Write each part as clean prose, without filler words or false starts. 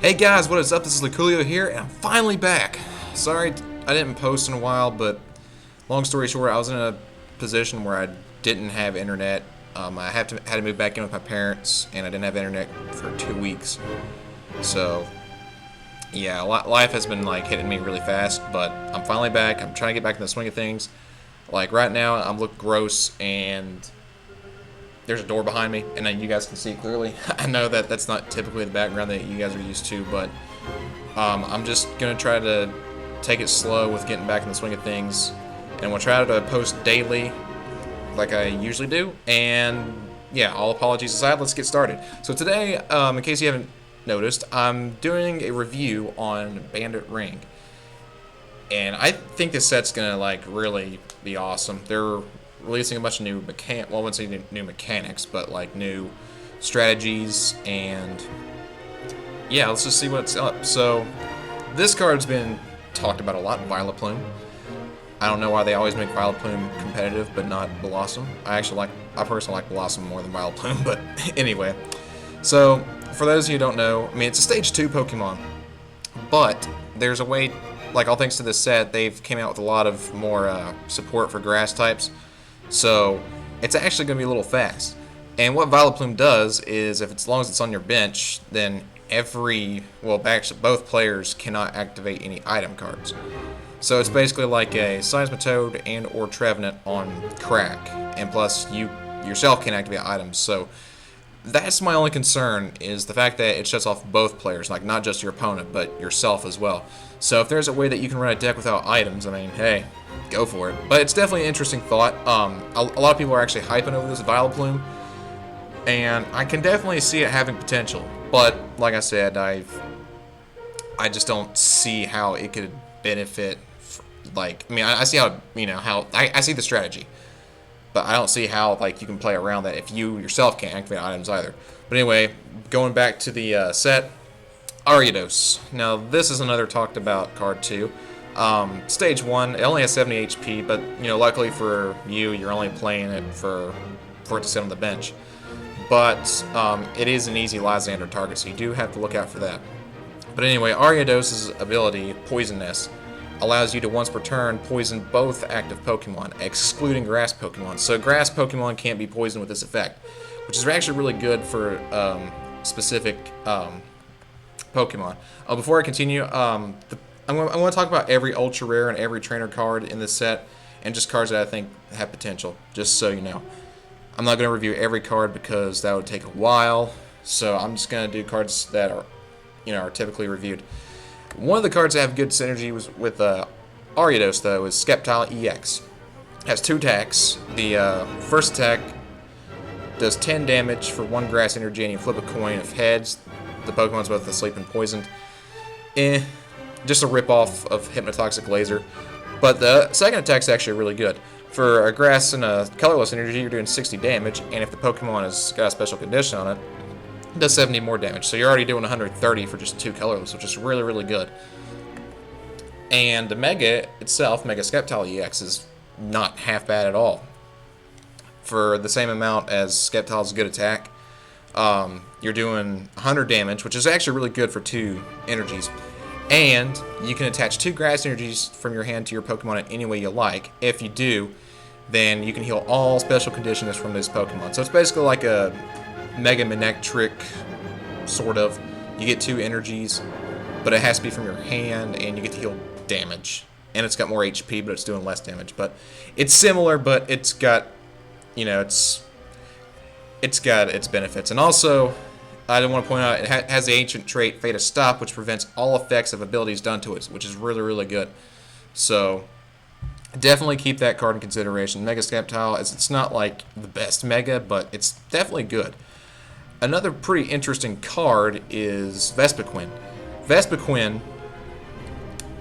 Hey guys, what is up? This is Luculio here, and I'm finally back. Sorry I didn't post in a while, but long story short, I was in a position where I didn't have internet. I had to move back in with my parents, and I didn't have internet for 2 weeks. So, yeah, life has been like hitting me really fast, but I'm finally back. I'm trying to get back in the swing of things. Like right now, I'm looking gross, and there's a door behind me, and then you guys can see clearly. I know that that's not typically the background that you guys are used to, but I'm just gonna try to take it slow with getting back in the swing of things, and we'll try to post daily like I usually do. And yeah, all apologies aside, let's get started. So today, in case you haven't noticed, I'm doing a review on Bandit Ring, and I think this set's gonna like really be awesome. They're releasing a bunch of new well, I wouldn't say new mechanics, but like new strategies, and yeah, let's just see what's up. So this card's been talked about a lot, Violet Plume. I don't know why they always make Violet Plume competitive, but not Blossom. I personally like Blossom more than Violet Plume, but anyway. So for those of you who don't know, I mean, it's a stage 2 Pokemon, but there's a way, like all thanks to this set, they've came out with a lot of more support for grass types. So it's actually going to be a little fast. And what Violet Plume does is, as long as it's on your bench, then actually both players cannot activate any item cards. So it's basically like a Seismitoad and or Trevenant on crack, and plus you yourself can activate items. So that's my only concern, is the fact that it shuts off both players, like not just your opponent, but yourself as well. So if there's a way that you can run a deck without items, I mean, hey, go for it. But it's definitely an interesting thought. A lot of people are actually hyping over this Violet Plume, and I can definitely see it having potential. But like I said, I just don't see how it could benefit. Like, I mean, I see how, I see the strategy, but I don't see how like you can play around that if you yourself can't activate items either. But anyway, going back to the set, Ariados. Now this is another talked about card too. Stage 1, it only has 70 HP, but luckily for you, you're only playing it for it to sit on the bench. But it is an easy Lysander target, so you do have to look out for that. But anyway, Ariados' ability, Poison Nest, allows you to once per turn poison both active Pokemon, excluding grass Pokemon. So grass Pokemon can't be poisoned with this effect, which is actually really good for specific Pokemon. Before I continue, I'm going to talk about every ultra rare and every trainer card in this set, and just cards that I think have potential, just so you know. I'm not going to review every card because that would take a while, so I'm just going to do cards that are typically reviewed. One of the cards that have good synergy with Ariados, though, is Sceptile EX. It has 2 attacks. The first attack does 10 damage for 1 grass energy, and you flip a coin. If heads, the Pokemon's both asleep and poisoned. Just a rip-off of Hypnotoxic Laser. But the second attack's actually really good. For a grass and a colorless energy, you're doing 60 damage, and if the Pokemon has got a special condition on it, it does 70 more damage. So you're already doing 130 for just 2 colorless, which is really, really good. And the Mega itself, Mega Sceptile EX, is not half bad at all. For the same amount as Sceptile's good attack, you're doing 100 damage, which is actually really good for 2 energies. And you can attach 2 grass energies from your hand to your Pokemon in any way you like. If you do, then you can heal all special conditions from this Pokemon. So it's basically like a Mega Manectric, sort of. You get 2 energies, but it has to be from your hand, and you get to heal damage. And it's got more HP, but it's doing less damage. But it's similar, but it's got, it's got its benefits. And also, I want to point out, it has the ancient trait Fate of Stop, which prevents all effects of abilities done to it, which is really, really good. So definitely keep that card in consideration. Mega Sceptile, it's not like the best Mega, but it's definitely good. Another pretty interesting card is Vespiquen. Vespiquen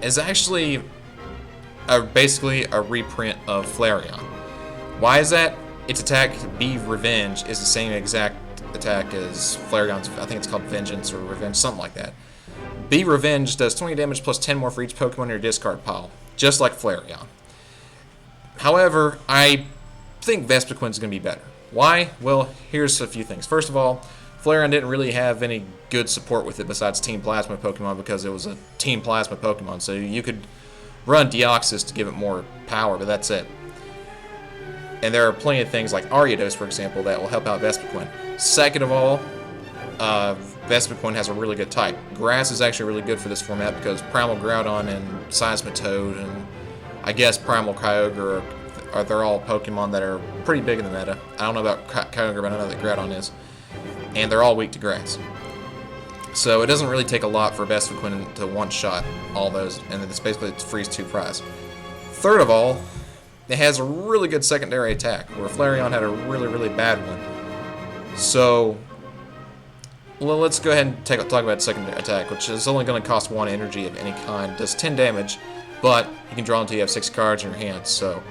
is actually basically a reprint of Flareon. Why is that? Its attack, Be Revenge, is the same exact attack as Flareon's. I think it's called Vengeance or Revenge, something like that. Be Revenge does 20 damage plus 10 more for each Pokemon in your discard pile, just like Flareon. However, I think Vespiquen's going to be better. Why? Well, here's a few things. First of all, Flareon didn't really have any good support with it besides Team Plasma Pokemon because it was a Team Plasma Pokemon. So you could run Deoxys to give it more power, but that's it. And there are plenty of things like Ariados, for example, that will help out Vespiquen. Second of all, Vespiquen has a really good type. Grass is actually really good for this format because Primal Groudon and Seismitoad and I guess Primal Kyogre they're all Pokemon that are pretty big in the meta. I don't know about Kyogre, but I know that Groudon is. And they're all weak to grass. So it doesn't really take a lot for Vespiquen to one-shot all those, and then it's basically freeze 2 prize. Third of all, it has a really good secondary attack, where Flareon had a really, really bad one. So, well, let's go ahead and talk about secondary attack, which is only going to cost 1 energy of any kind. It does 10 damage, but you can draw until you have 6 cards in your hands, so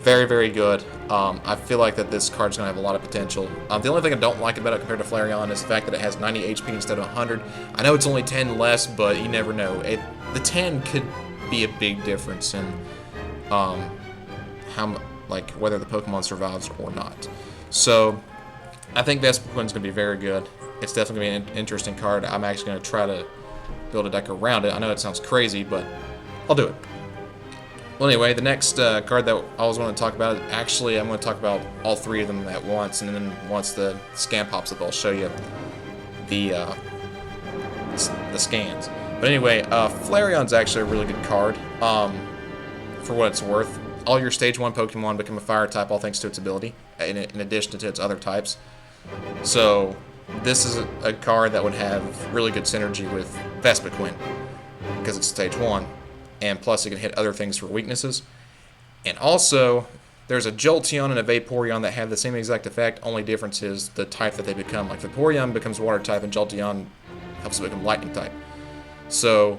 very, very good. I feel like that this card's going to have a lot of potential. The only thing I don't like about it compared to Flareon is the fact that it has 90 HP instead of 100. I know it's only 10 less, but you never know. The 10 could be a big difference in whether the Pokemon survives or not. So I think Vespiquen's going to be very good. It's definitely going to be an interesting card. I'm actually going to try to build a deck around it. I know it sounds crazy, but I'll do it. Well, anyway, the next card that I was going to talk about, actually, I'm going to talk about all 3 of them at once, and then once the scan pops up, I'll show you the scans. But anyway, Flareon's actually a really good card, for what it's worth. All your Stage 1 Pokemon become a Fire type, all thanks to its ability, in addition to its other types. So, this is a card that would have really good synergy with Vespiquen, because it's Stage 1. And plus it can hit other things for weaknesses. And also, there's a Jolteon and a Vaporeon that have the same exact effect, only difference is the type that they become. Like Vaporeon becomes Water type and Jolteon helps it become Lightning type. So,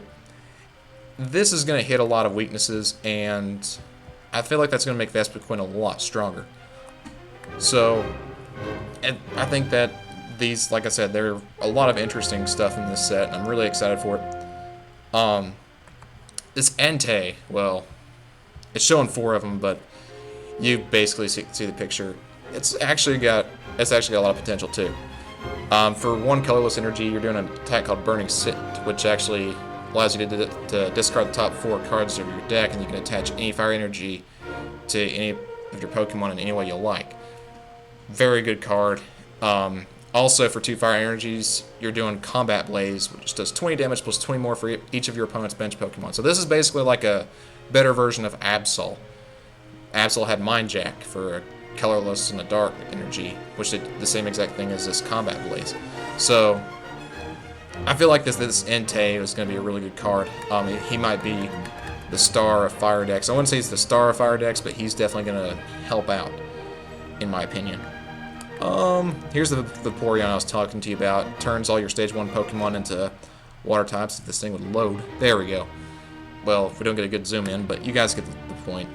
this is going to hit a lot of weaknesses, and I feel like that's going to make Vespiquen a lot stronger. So, and I think that these, like I said, there are a lot of interesting stuff in this set, and I'm really excited for it. This Entei, well, it's showing 4 of them, but you basically see the picture. It's actually got a lot of potential too. For 1 colorless energy, you're doing an attack called Burning Sit, which actually allows you to discard the top 4 cards of your deck, and you can attach any fire energy to any of your Pokemon in any way you like. Very good card. Also, for 2 fire energies, you're doing Combat Blaze, which does 20 damage plus 20 more for each of your opponent's bench Pokemon. So this is basically like a better version of Absol. Absol had Mind Jack for a colorless and a dark energy, which did the same exact thing as this Combat Blaze. So I feel like this Entei is going to be a really good card. He might be the star of fire decks. I wouldn't say he's the star of fire decks, but he's definitely going to help out, in my opinion. Here's the Vaporeon I was talking to you about. Turns all your Stage 1 Pokemon into Water types. If this thing would load. There we go. Well, if we don't get a good zoom in, but you guys get the point.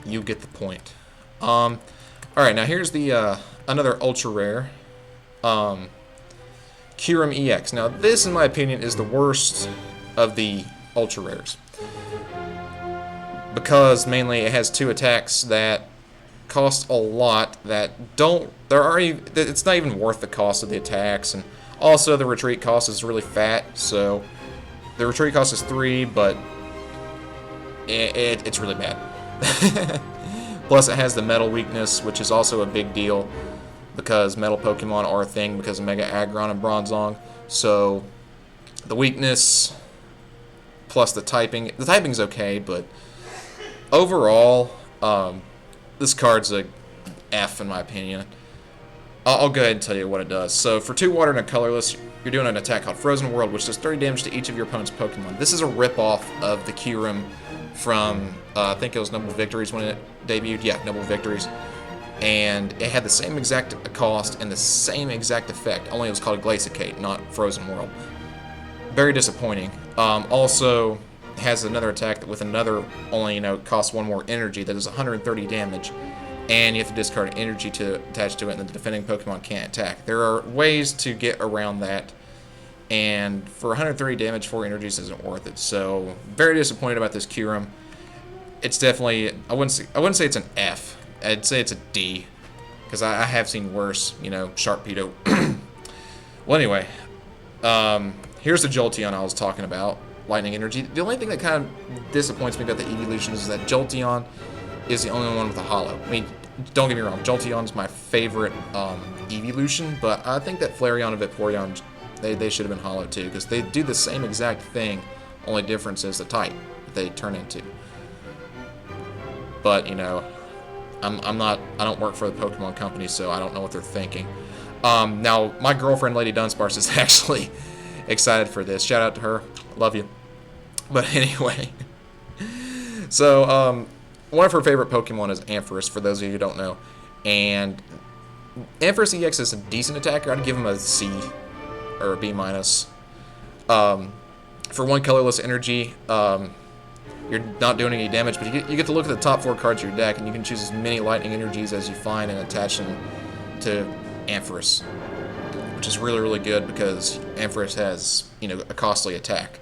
You get the point. Alright, now here's the, another ultra rare. Kyurem EX. Now, this, in my opinion, is the worst of the ultra rares. Because, mainly, it has 2 attacks that cost a lot that it's not even worth the cost of the attacks, and also the retreat cost is really fat, so the retreat cost is 3, but it's really bad. Plus it has the metal weakness, which is also a big deal because metal Pokemon are a thing because of Mega Aggron and Bronzong. So the weakness plus the typing's okay, but overall this card's a F in my opinion. I'll go ahead and tell you what it does. So for 2 water and a colorless, you're doing an attack called Frozen World, which does 30 damage to each of your opponent's Pokemon. This is a rip-off of the Kyurem from, I think it was Noble Victories when it debuted. Yeah, Noble Victories. And it had the same exact cost and the same exact effect, only it was called Glaciate, not Frozen World. Very disappointing. Also, has another attack with another, only, costs 1 more energy that does 130 damage. And you have to discard energy to attach to it, and the defending Pokemon can't attack. There are ways to get around that, and for 130 damage, 4 energies isn't worth it. So, very disappointed about this Kyurem. It's definitely, I wouldn't say it's an F. I'd say it's a D, because I have seen worse, Sharpedo. Well, anyway, here's the Jolteon I was talking about. Lightning Energy. The only thing that kind of disappoints me about the evolution is that Jolteon is the only one with a holo. I mean, don't get me wrong, Jolteon's my favorite evolution, but I think that Flareon and Vaporeon, they should have been holo too, because they do the same exact thing, only difference is the type that they turn into. But, you know, I don't work for the Pokemon company, so I don't know what they're thinking. Now, my girlfriend, Lady Dunsparce, is actually excited for this. Shout out to her. Love you. But anyway, so, one of her favorite Pokemon is Ampharos, for those of you who don't know. And Ampharos EX is a decent attacker. I'd give him a C or a B-. For one colorless energy, you're not doing any damage, but you get to look at the top 4 cards of your deck, and you can choose as many lightning energies as you find and attach them to Ampharos, which is really, really good because Ampharos has, you know, a costly attack.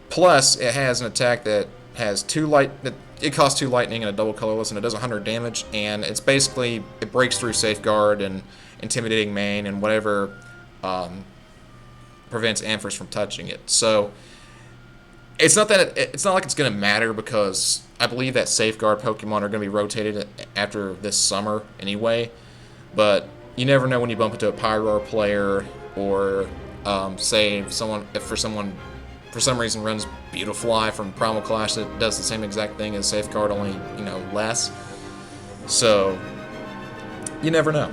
Plus, it has an attack that has it costs 2 lightning and a double colorless, and it does 100 damage, and it's basically, it breaks through Safeguard and Intimidating Mane and whatever prevents Ampharos from touching it. So it's not like it's going to matter, because I believe that Safeguard Pokemon are going to be rotated after this summer anyway. But you never know when you bump into a Pyroar player, or say if for some reason runs Beautifly from Primal Clash that does the same exact thing as Safeguard, only, you know, less. So you never know.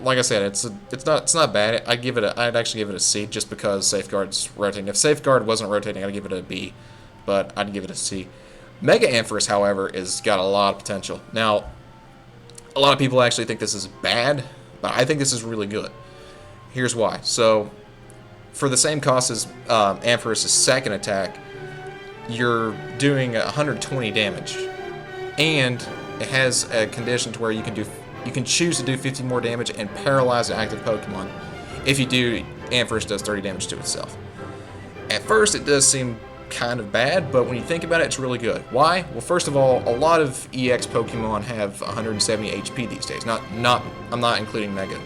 Like I said, it's not bad. I'd actually give it a C, just because Safeguard's rotating. If Safeguard wasn't rotating, I'd give it a B, but I'd give it a C. Mega Ampharos, however, is got a lot of potential. Now, a lot of people actually think this is bad, but I think this is really good. Here's why. So, for the same cost as Ampharos' second attack, you're doing 120 damage, and it has a condition to where you can choose to do 50 more damage and paralyze an active Pokemon. If you do, Ampharos does 30 damage to itself. At first, it does seem kind of bad, but when you think about it, it's really good. Why? Well, first of all, a lot of EX Pokemon have 170 HP these days. I'm not including Mega.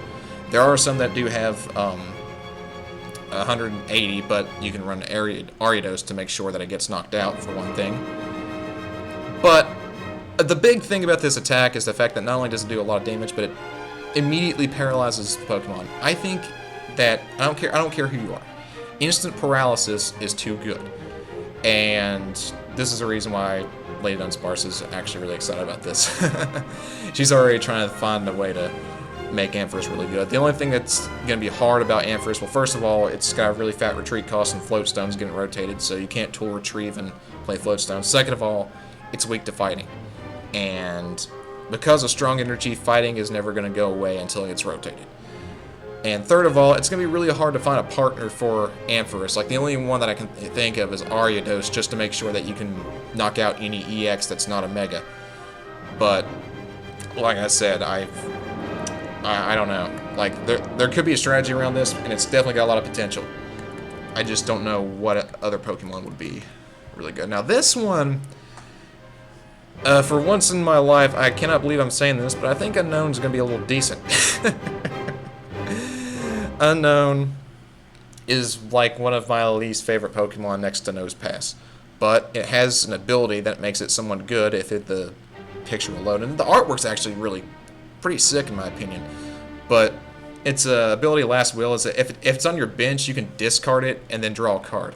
There are some that do have 180, but you can run Ariados to make sure that it gets knocked out, for one thing. But the big thing about this attack is the fact that not only does it do a lot of damage, but it immediately paralyzes the Pokemon. I think that, I don't care who you are, instant paralysis is too good. And this is the reason why Lady Dunsparce is actually really excited about this. She's already trying to find a way to make Ampharos really good. The only thing that's going to be hard about Ampharos, well, first of all, it's got a really fat retreat cost, and Float Stone's getting rotated, so you can't tool retrieve and play Float Stone. Second of all, it's weak to fighting. And because of strong energy, fighting is never going to go away until it's rotated. And third of all, it's going to be really hard to find a partner for Ampharos. Like, the only one that I can think of is Ariados, just to make sure that you can knock out any EX that's not a Mega. But, like I said, I don't know. Like, there could be a strategy around this, and it's definitely got a lot of potential. I just don't know what other Pokemon would be really good. Now, this one, for once in my life, I cannot believe I'm saying this, but I think Unknown's going to be a little decent. Unknown is like one of my least favorite Pokemon next to Nosepass, but it has an ability that makes it somewhat good if the picture will load. And the artwork's actually really pretty sick in my opinion. But its ability, Last Will, is that if it's on your bench, you can discard it and then draw a card.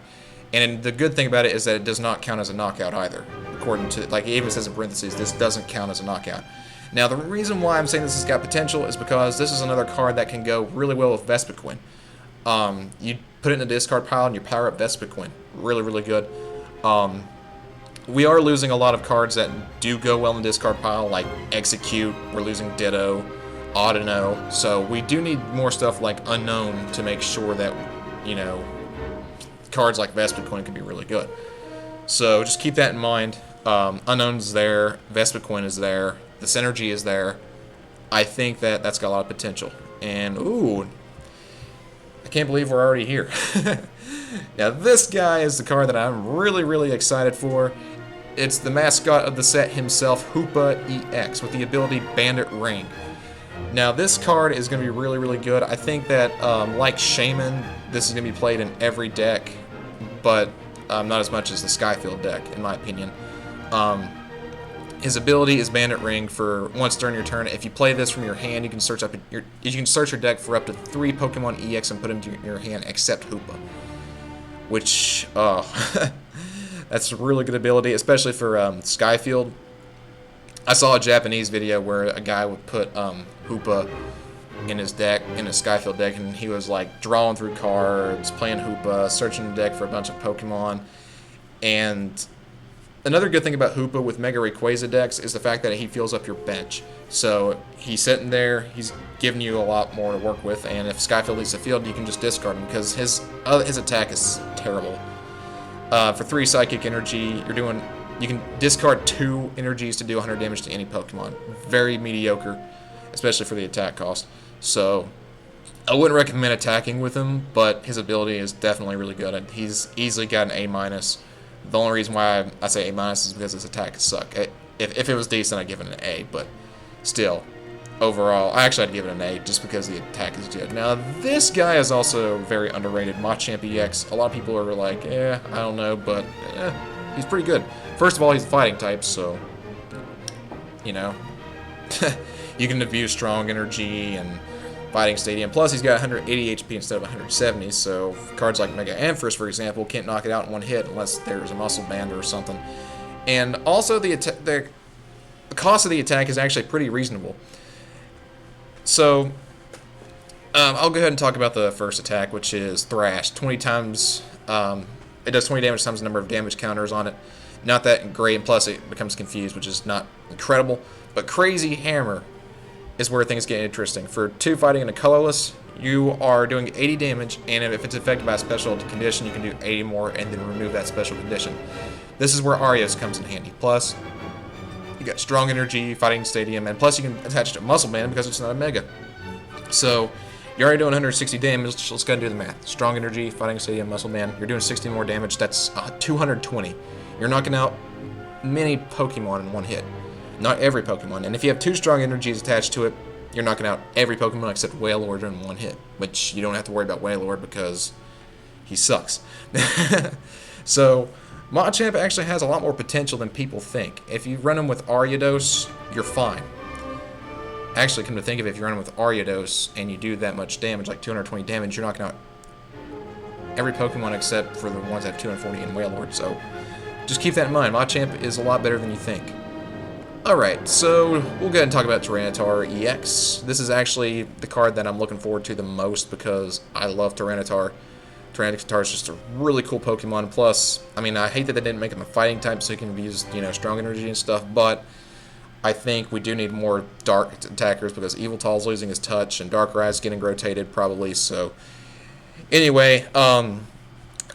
And the good thing about it is that it does not count as a knockout either. According to, like, it even says in parentheses, this doesn't count as a knockout. Now, the reason why I'm saying this has got potential is because this is another card that can go really well with Vespiquen. You put it in the discard pile and you power up Vespiquen. Really, really good. We are losing a lot of cards that do go well in the discard pile, like Execute, we're losing Ditto, Audino, so we do need more stuff like Unknown to make sure that, you know, cards like Vespiquen can be really good. So just keep that in mind. Unknown's there, Vespiquen is there, the synergy is there. I think that that's got a lot of potential. And, ooh, I can't believe we're already here. Now, this guy is the card that I'm really, really excited for. It's the mascot of the set himself, Hoopa EX, with the ability Bandit Ring. Now this card is going to be really, really good. I think that, like Shaman, this is going to be played in every deck, but not as much as the Skyfield deck, in my opinion. His ability is Bandit Ring for once during your turn. If you play this from your hand, you can search your deck for up to 3 Pokemon EX and put them to your hand, except Hoopa. Which, that's a really good ability, especially for Skyfield. I saw a Japanese video where a guy would put Hoopa in his deck, in his Skyfield deck, and he was like drawing through cards, playing Hoopa, searching the deck for a bunch of Pokemon. And another good thing about Hoopa with Mega Rayquaza decks is the fact that he fills up your bench. So he's sitting there, he's giving you a lot more to work with, and if Skyfield leaves the field, you can just discard him because his attack is terrible. For 3 Psychic Energy, you can discard 2 energies to do 100 damage to any Pokemon. Very mediocre, especially for the attack cost. So I wouldn't recommend attacking with him, but his ability is definitely really good. He's easily got an A-. The only reason why I say A- is because his attack sucks. If it was decent, I'd give it an A, but still, overall, I actually I'd give it an A just because the attack is good. Now, this guy is also very underrated, Machamp EX. A lot of people are like, I don't know, but he's pretty good. First of all, he's a fighting type, so, you know, you can abuse Strong Energy and Fighting Stadium. Plus, he's got 180 HP instead of 170, so cards like Mega Ampharos, for example, can't knock it out in one hit unless there's a Muscle Band or something. And also, the cost of the attack is actually pretty reasonable. So, I'll go ahead and talk about the first attack, which is Thrash. 20 times, it does 20 damage times the number of damage counters on it. Not that great, and plus it becomes confused, which is not incredible. But Crazy Hammer is where things get interesting. For 2 fighting and a colorless, you are doing 80 damage, and if it's affected by a special condition, you can do 80 more and then remove that special condition. This is where Arios comes in handy. Plus, you got Strong Energy, Fighting Stadium, and plus you can attach it to Muscle Band because it's not a Mega. So, you're already doing 160 damage, let's go ahead and do the math. Strong Energy, Fighting Stadium, Muscle Band, you're doing 60 more damage, that's 220. You're knocking out many Pokemon in one hit. Not every Pokemon. And if you have 2 Strong Energies attached to it, you're knocking out every Pokemon except Wailord in one hit. Which you don't have to worry about Wailord because he sucks. So, Machamp actually has a lot more potential than people think. If you run him with Ariados, you're fine. Actually, come to think of it, if you run him with Ariados and you do that much damage, like 220 damage, you're knocking out every Pokemon except for the ones that have 240 and Wailord. So, just keep that in mind. Machamp is a lot better than you think. Alright, so we'll go ahead and talk about Tyranitar EX. This is actually the card that I'm looking forward to the most because I love Tyranitar. Tyranitar is just a really cool Pokemon. Plus, I mean, I hate that they didn't make him a fighting type so he can use, Strong Energy and stuff, but I think we do need more dark attackers because Eviltal's losing his touch and Darkrai's getting rotated probably, so anyway,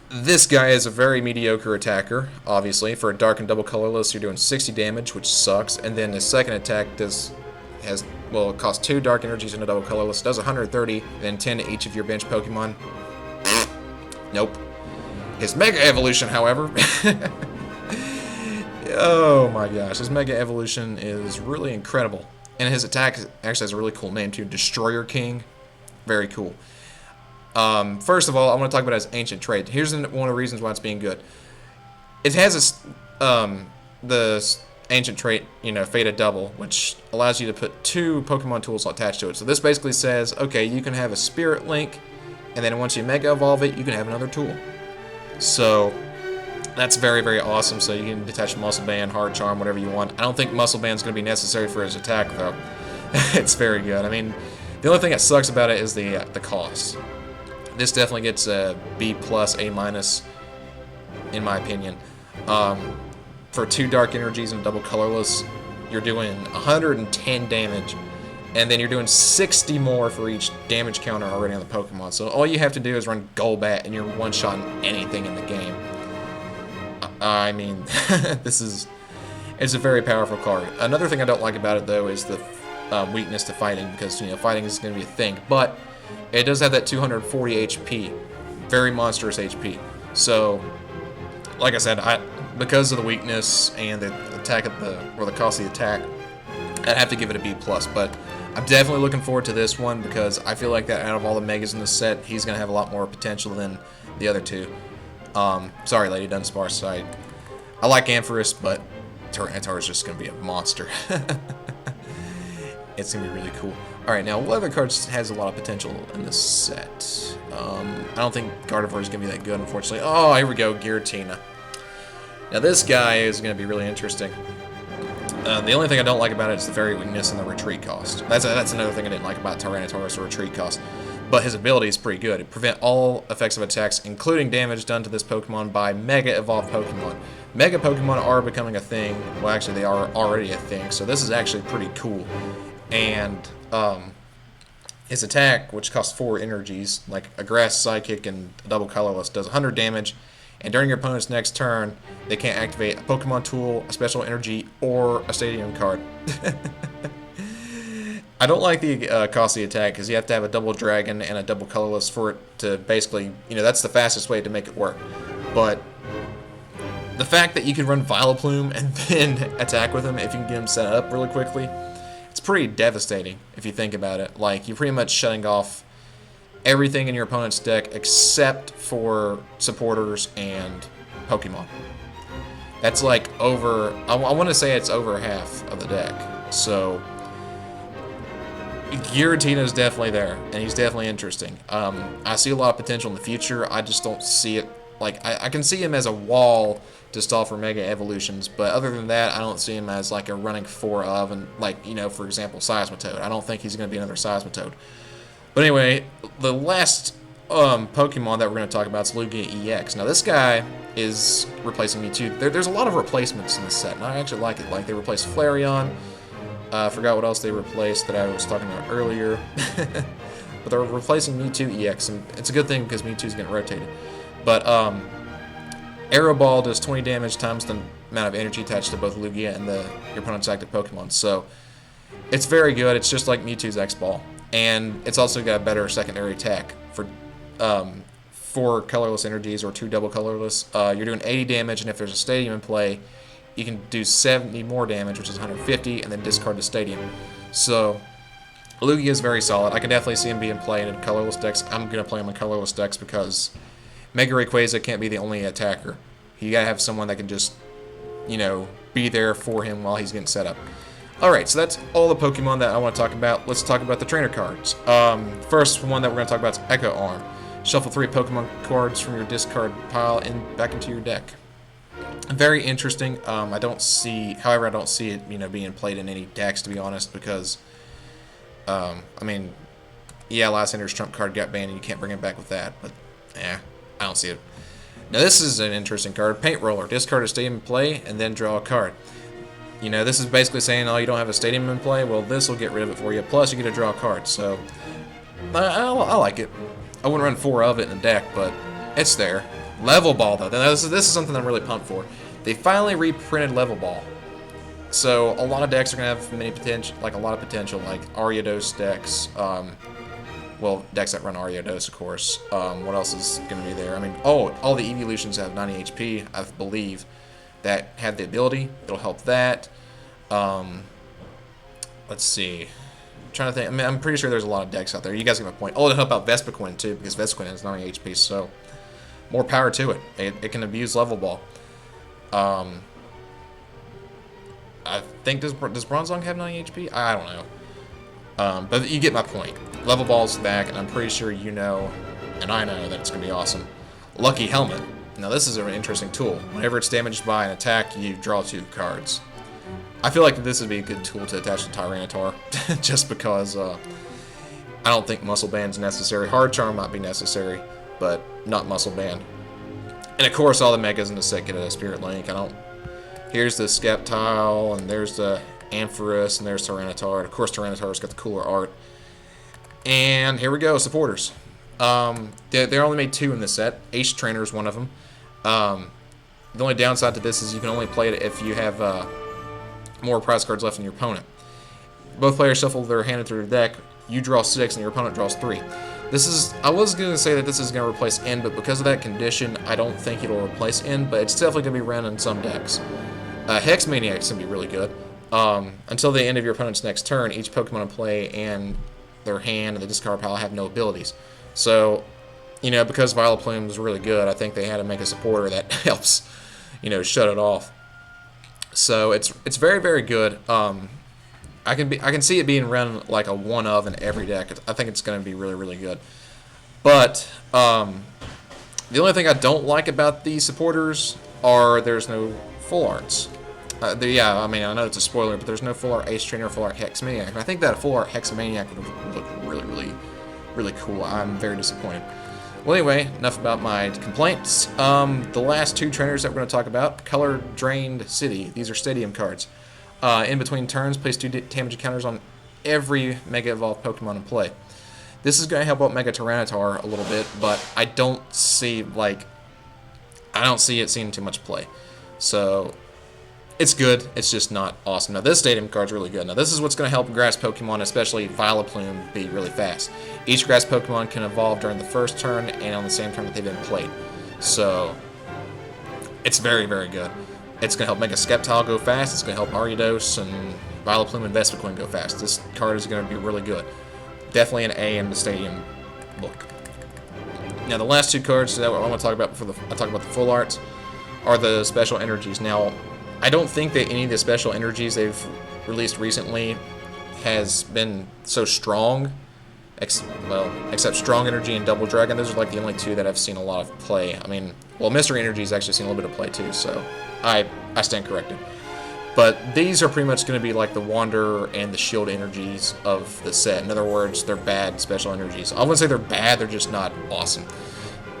this guy is a very mediocre attacker, obviously. For a dark and double colorless, you're doing 60 damage, which sucks. And then his second attack it costs 2 dark energies and a double colorless. Does 130, then 10 to each of your bench Pokemon. Nope. His Mega Evolution, however. Oh my gosh, his Mega Evolution is really incredible. And his attack actually has a really cool name too, Destroyer King. Very cool. First of all, I want to talk about his ancient trait. Here's one of the reasons why it's being good. It has the ancient trait, Faded Double, which allows you to put 2 Pokemon tools attached to it. So this basically says, okay, you can have a Spirit Link, and then once you Mega Evolve it, you can have another tool. So that's very, very awesome. So you can detach Muscle Band, Hard Charm, whatever you want. I don't think Muscle Band's going to be necessary for his attack, though. It's very good. I mean, the only thing that sucks about it is the cost. This definitely gets a B+, A-, in my opinion. For 2 Dark Energies and double colorless, you're doing 110 damage, and then you're doing 60 more for each damage counter already on the Pokemon. So all you have to do is run Golbat, and you're one-shotting anything in the game. I mean, it's a very powerful card. Another thing I don't like about it, though, is the weakness to fighting, because, fighting is going to be a thing. But it does have that 240 HP. Very monstrous HP. So, like I said, because of the weakness and the attack the cost of the attack, I'd have to give it a B+. But I'm definitely looking forward to this one because I feel like that out of all the megas in the set, he's going to have a lot more potential than the other two. Sorry, Lady Dunsparce. I like Ampharos, but Tyranitar is just going to be a monster. It's going to be really cool. Alright, now what other cards has a lot of potential in this set? I don't think Gardevoir is going to be that good, unfortunately. Oh, here we go, Giratina. Now this guy is going to be really interesting. The only thing I don't like about it is the fairy weakness and the retreat cost. That's another thing I didn't like about Tyranitar is the retreat cost. But his ability is pretty good. It prevents all effects of attacks, including damage done to this Pokemon by Mega Evolved Pokemon. Mega Pokemon are becoming a thing. Well, actually, they are already a thing, so this is actually pretty cool. And his attack, which costs 4 energies, like a Grass Psychic and a Double Colorless, does 100 damage. And during your opponent's next turn, they can't activate a Pokemon tool, a special energy, or a stadium card. I don't like the cost of the attack because you have to have a double dragon and a double colorless for it to basically, that's the fastest way to make it work. But the fact that you can run Vileplume and then attack with him if you can get him set up really quickly, it's pretty devastating if you think about it. Like, you're pretty much shutting off everything in your opponent's deck except for supporters and Pokemon. That's like over, I want to say it's over half of the deck. So Giratina is definitely there, and he's definitely interesting. I see a lot of potential in the future. I just don't see it, like, I can see him as a wall to stall for Mega Evolutions, but other than that, I don't see him as, like, a running 4 of, and, like, for example, Seismitoad. I don't think he's going to be another Seismitoad. But anyway, the last Pokemon that we're going to talk about is Lugia EX. Now, this guy is replacing Mewtwo. There's a lot of replacements in this set, and I actually like it. Like, they replaced Flareon. I forgot what else they replaced that I was talking about earlier. But they're replacing Mewtwo EX, and it's a good thing because Mewtwo's getting rotated. But Arrow Ball does 20 damage times the amount of energy attached to both Lugia and your opponent's active Pokemon. So it's very good. It's just like Mewtwo's X-Ball. And it's also got a better secondary attack for 4 colorless energies or 2 double colorless. You're doing 80 damage, and if there's a stadium in play, you can do 70 more damage, which is 150, and then discard the stadium. So Lugia is very solid. I can definitely see him being played in colorless decks. I'm going to play him in colorless decks because Mega Rayquaza can't be the only attacker. You got to have someone that can just, be there for him while he's getting set up. Alright, so that's all the Pokemon that I want to talk about. Let's talk about the trainer cards. First one that we're going to talk about is Echo Arm. Shuffle 3 Pokemon cards from your discard pile back into your deck. Very interesting. I don't see it, being played in any decks, to be honest, because, last Ender's Trump card got banned and you can't bring it back with that, but, I don't see it. Now, this is an interesting card. Paint Roller. Discard a stadium in play and then draw a card. This is basically saying, oh, you don't have a stadium in play? Well, this will get rid of it for you, plus you get to draw a card, so I like it. I wouldn't run 4 of it in a deck, but it's there. Level Ball, though. This is something I'm really pumped for. They finally reprinted Level Ball. So a lot of decks are going to have a lot of potential, like Ariados decks. Decks that run Ariados, of course. What else is going to be there? All the evolutions have 90 HP, I believe, that have the ability. It'll help that. Let's see. I'm trying to think. I'm pretty sure there's a lot of decks out there. You guys get my point. Oh, it'll help out Vespiquen, too, because Vespiquen has 90 HP, so more power to it. It can abuse Level Ball. I think, does Bronzong have 90 HP? I don't know. But you get my point. Level Ball's back, and I'm pretty sure you know, and I know, that it's going to be awesome. Lucky Helmet. Now, this is an interesting tool. Whenever it's damaged by an attack, you draw 2 cards. I feel like this would be a good tool to attach to Tyranitar, just because I don't think Muscle Band's necessary. Hard Charm might be necessary, but not Muscle Band. And of course, all the Megas in the set get a Spirit Link. Here's the Sceptile, and there's the Ampharos, and there's Tyranitar. And of course, Tyranitar's got the cooler art. And here we go, supporters. They only made 2 in this set. Ace Trainer is one of them. The only downside to this is you can only play it if you have more prize cards left than your opponent. Both players shuffle their hand into their deck. You draw 6, and your opponent draws 3. I was going to say that this is going to replace N, but because of that condition, I don't think it'll replace N, but it's definitely going to be run in some decks. Hex Maniac's going to be really good. Until the end of your opponent's next turn, each Pokemon in play and their hand and the discard pile have no abilities. So, because Vileplume is really good, I think they had to make a supporter that helps, shut it off. So it's very, very good. I can see it being run like a one of in every deck. I think it's going to be really, really good. But the only thing I don't like about these supporters are there's no full arts. Yeah, I mean, I know it's a spoiler, but there's no full art Ace Trainer or full art Hexmaniac. And I think that a full art Hexmaniac would look really, really, really cool. I'm very disappointed. Well, anyway, enough about my complaints. The last two trainers that we're going to talk about, Color Drained City. These are stadium cards. In between turns, place 2 damage encounters on every Mega Evolved Pokemon in play. This is going to help out Mega Tyranitar a little bit, but I don't see it seeing too much play. So, it's good, it's just not awesome. Now, this stadium card's really good. Now, this is what's going to help grass Pokemon, especially Vileplume, be really fast. Each grass Pokemon can evolve during the first turn and on the same turn that they've been played. So, it's very, very good. It's going to help Mega Sceptile go fast, it's going to help Ariados and Vileplume and Vespiquen go fast. This card is going to be really good. Definitely an A in the stadium book. Now, the last two cards that I want to talk about before I talk about the full arts are the special energies. Now, I don't think that any of the special energies they've released recently has been so strong, except Strong Energy and Double Dragon. Those are like the only two that I've seen a lot of play. I mean, well, Mystery Energy's actually seen a little bit of play too, so I stand corrected. But these are pretty much going to be like the Wanderer and the Shield energies of the set. In other words, they're bad special energies. I wouldn't say they're bad, they're just not awesome.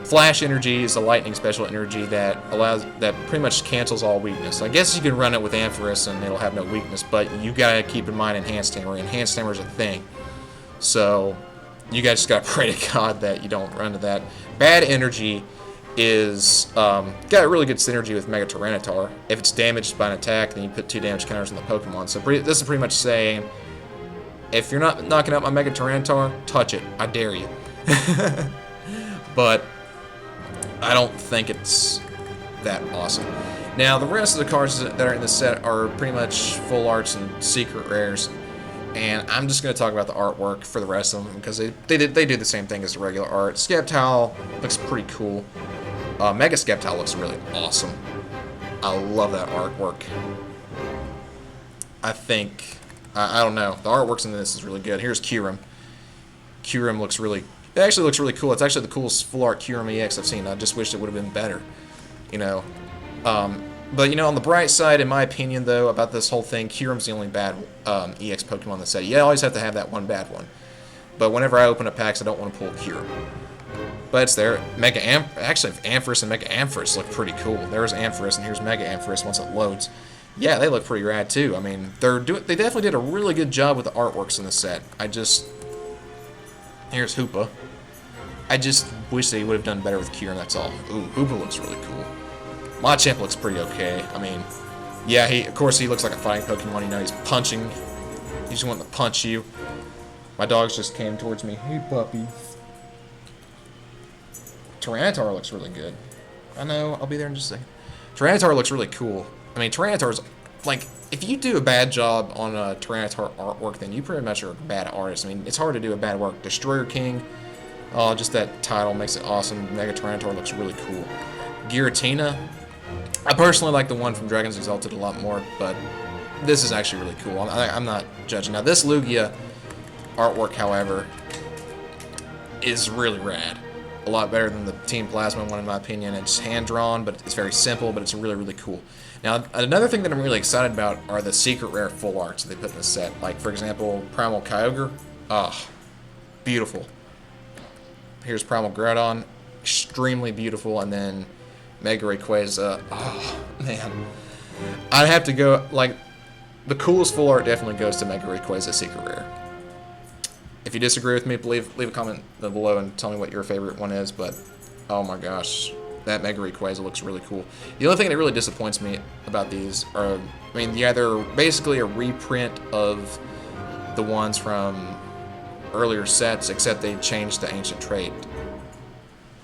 Flash Energy is a lightning special energy that pretty much cancels all weakness. I guess you can run it with Ampharis and it'll have no weakness, but you gotta keep in mind Enhanced Hammer. Enhanced Hammer is a thing. So you guys just gotta pray to God that you don't run into that. Bad Energy is got a really good synergy with Mega Tyranitar. If it's damaged by an attack, then you put 2 damage counters on the Pokemon. So this is pretty much saying, if you're not knocking out my Mega Tyranitar, touch it. I dare you. But I don't think it's that awesome. Now, the rest of the cards that are in this set are pretty much full arts and secret rares. And I'm just going to talk about the artwork for the rest of them because they do the same thing as the regular art. Sceptile looks pretty cool. Mega Sceptile looks really awesome. I love that artwork. I don't know. The artworks in this is really good. Here's Kyurem. Kyurem looks really... It actually looks really cool. It's actually the coolest full art Kyurem EX I've seen. I just wish it would have been better. But, on the bright side, in my opinion, though, about this whole thing, Kyurem's the only bad EX Pokemon in the set. You always have to have that one bad one. But whenever I open up packs, I don't want to pull Kyurem. But it's there. Actually, Ampharis and Mega Ampharis look pretty cool. There's Ampharis, and here's Mega Ampharis once it loads. Yeah, they look pretty rad, too. I mean, they definitely did a really good job with the artworks in the set. Here's Hoopa. I just wish they would have done better with Kyurem, that's all. Ooh, Hoopa looks really cool. Machamp looks pretty okay. I mean, yeah, of course he looks like a fighting Pokemon. He's punching. He's wanting to punch you. My dogs just came towards me. Hey, puppy. Tyranitar looks really good. I know, I'll be there in just a second. Tyranitar looks really cool. I mean, Tyranitar's, like, if you do a bad job on a Tyranitar artwork, then you pretty much are a bad artist. I mean, it's hard to do a bad work. Destroyer King, just that title makes it awesome. Mega Tyranitar looks really cool. Giratina, I personally like the one from Dragon's Exalted a lot more, but this is actually really cool. I'm not judging. Now, this Lugia artwork, however, is really rad. A lot better than the Team Plasma one, in my opinion. It's hand-drawn, but it's very simple, but it's really, really cool. Now, another thing that I'm really excited about are the secret rare full arts that they put in this set. Like, for example, Primal Kyogre. Beautiful. Here's Primal Groudon. Extremely beautiful. And then Mega Rayquaza. Oh, man. I'd have to go, like, the coolest full art definitely goes to Mega Rayquaza Secret Rare. If you disagree with me, leave a comment below and tell me what your favorite one is, but oh my gosh, that Mega Rayquaza looks really cool. The only thing that really disappoints me about these are, I mean, they're basically a reprint of the ones from earlier sets, except they changed the ancient trait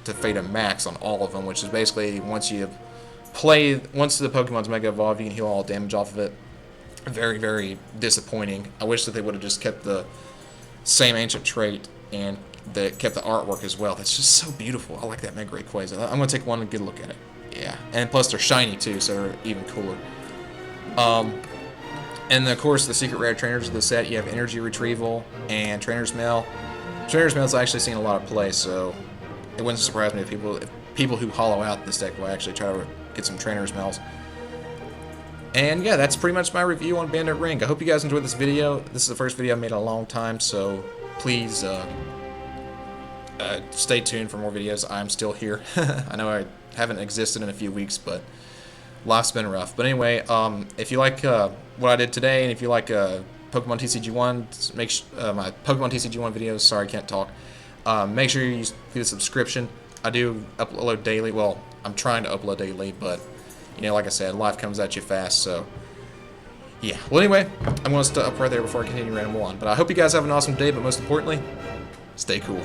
to Fata Max on all of them, which is basically once the Pokemon's Mega Evolved, you can heal all damage off of it. very, very disappointing. I wish that they would have just kept the same ancient trait and that kept the artwork as well. That's just so beautiful. I like that Mega Rayquaza. I'm gonna take one good look at it. Yeah, and plus they're shiny too, so they're even cooler. And of course, the secret rare trainers of the set, you have Energy Retrieval and Trainer's Mail. Trainer's Mail's actually seen a lot of play, so it wouldn't surprise me if people who hollow out this deck will actually try to get some Trainer's Mails. And yeah, that's pretty much my review on Bandit Ring. I hope you guys enjoyed this video. This is the first video I've made in a long time, so please stay tuned for more videos. I'm still here. I know I haven't existed in a few weeks, but life's been rough. But anyway, if you like what I did today, and if you like Pokemon TCG1, my Pokemon TCG1 videos, sorry, I can't talk, make sure you do the subscription. I do upload daily. Well, I'm trying to upload daily, but, you know, like I said, life comes at you fast, so, yeah. Well, anyway, I'm going to stop right there before I continue Random 1. But I hope you guys have an awesome day, but most importantly, stay cool.